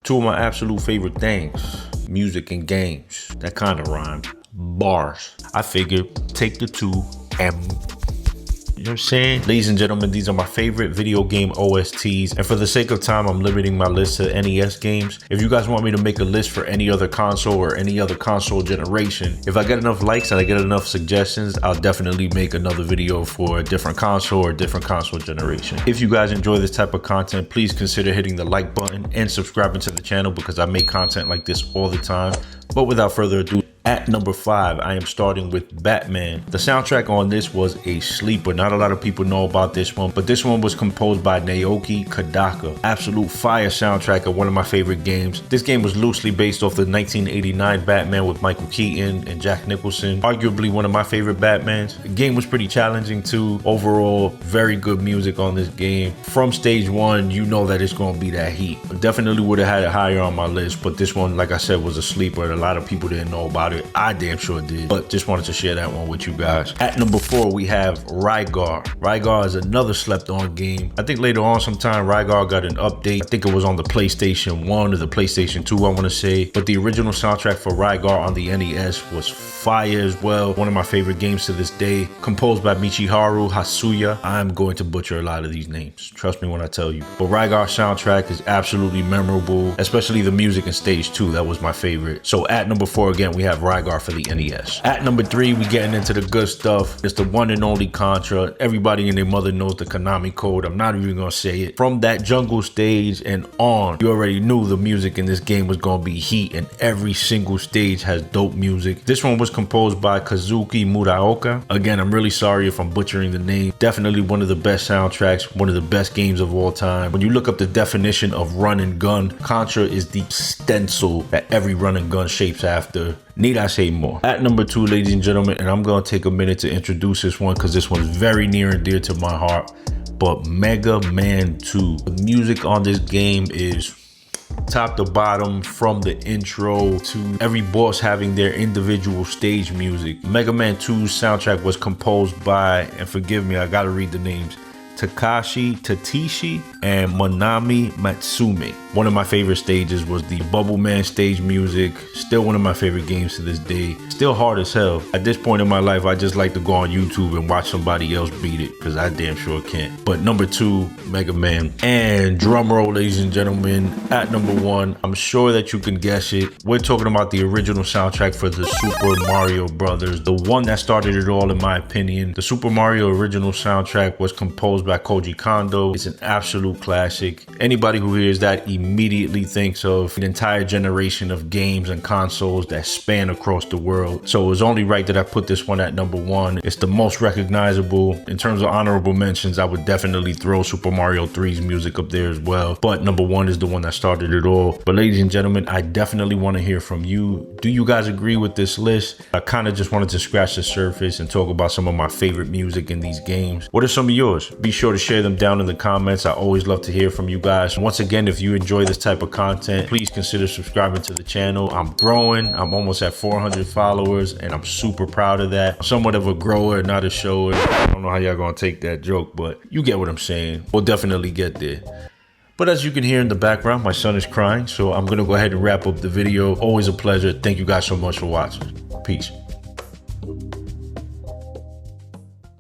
Two of my absolute favorite things, music and games. That kind of rhymed. Bars. I figured take the two and, you know what I'm saying? Ladies and gentlemen, these are my favorite video game OSTs. And for the sake of time, I'm limiting my list to NES games. If you guys want me to make a list for any other console or any other console generation, if I get enough likes and I get enough suggestions, I'll definitely make another video for a different console or different console generation. If you guys enjoy this type of content, please consider hitting the like button and subscribing to the channel because I make content like this all the time. But without further ado, at number 5, I am starting with Batman. The soundtrack on this was a sleeper. Not a lot of people know about this one, but this one was composed by Naoki Kodaka. Absolute fire soundtrack of one of my favorite games. This game was loosely based off the 1989 Batman with Michael Keaton and Jack Nicholson. Arguably one of my favorite Batmans. The game was pretty challenging too. Overall, very good music on this game. From stage 1, you know that it's gonna be that heat. Definitely would have had it higher on my list, but this one, like I said, was a sleeper and a lot of people didn't know about it. I damn sure did, but just wanted to share that one with you guys. At number 4, we have Rygar. Rygar is another slept on game. I think later on sometime Rygar got an update. I think it was on the PlayStation 1 or the PlayStation 2, I want to say. But the original soundtrack for Rygar on the NES was fire as well. One of my favorite games to this day. Composed by Michiharu Hasuya. I'm going to butcher a lot of these names. Trust me when I tell you. But Rygar soundtrack is absolutely memorable, especially the music in stage 2. That was my favorite. So at number 4 again, we have Rygar for the NES. At number 3, we getting into the good stuff. It's the one and only Contra. Everybody and their mother knows the Konami code. I'm not even gonna say it. From that jungle stage and on, you already knew the music in this game was gonna be heat, and every single stage has dope music. This one was composed by Kazuki Muraoka. Again, I'm really sorry if I'm butchering the name. Definitely one of the best soundtracks, one of the best games of all time. When you look up the definition of run and gun, Contra is the stencil that every run and gun shapes after. Need I say more? At number 2, ladies and gentlemen, and I'm gonna take a minute to introduce this one because this one's very near and dear to my heart, but Mega Man 2. The music on this game is top to bottom, from the intro to every boss having their individual stage music. Mega Man 2's soundtrack was composed by, and forgive me, I gotta read the names, Takashi Tatishi and Manami Matsume. One of my favorite stages was the Bubble Man stage music. Still one of my favorite games to this day. Still hard as hell. At this point in my life, I just like to go on YouTube and watch somebody else beat it because I damn sure can't. But number 2, Mega Man. And drum roll, ladies and gentlemen, at number 1, I'm sure that you can guess it. We're talking about the original soundtrack for the Super Mario Brothers. The one that started it all, in my opinion. The Super Mario original soundtrack was composed by Koji Kondo. It's an absolute classic. Anybody who hears that immediately thinks of an entire generation of games and consoles that span across the world. So it was only right that I put this one at number 1. It's the most recognizable. In terms of honorable mentions, I would definitely throw Super Mario 3's music up there as well. But number 1 is the one that started it all. But ladies and gentlemen, I definitely want to hear from you. Do you guys agree with this list? I kind of just wanted to scratch the surface and talk about some of my favorite music in these games. What are some of yours? Be sure to share them down in the comments. I always love to hear from you guys. Once again, if you enjoy this type of content, please consider subscribing to the channel. I'm growing. I'm almost at 400 followers and I'm super proud of that. I'm somewhat of a grower, not a shower. I don't know how y'all gonna take that joke, but you get what I'm saying. We'll definitely get there. But as you can hear in the background, my son is crying, so I'm gonna go ahead and wrap up the video. Always a pleasure. Thank you guys so much for watching. Peace.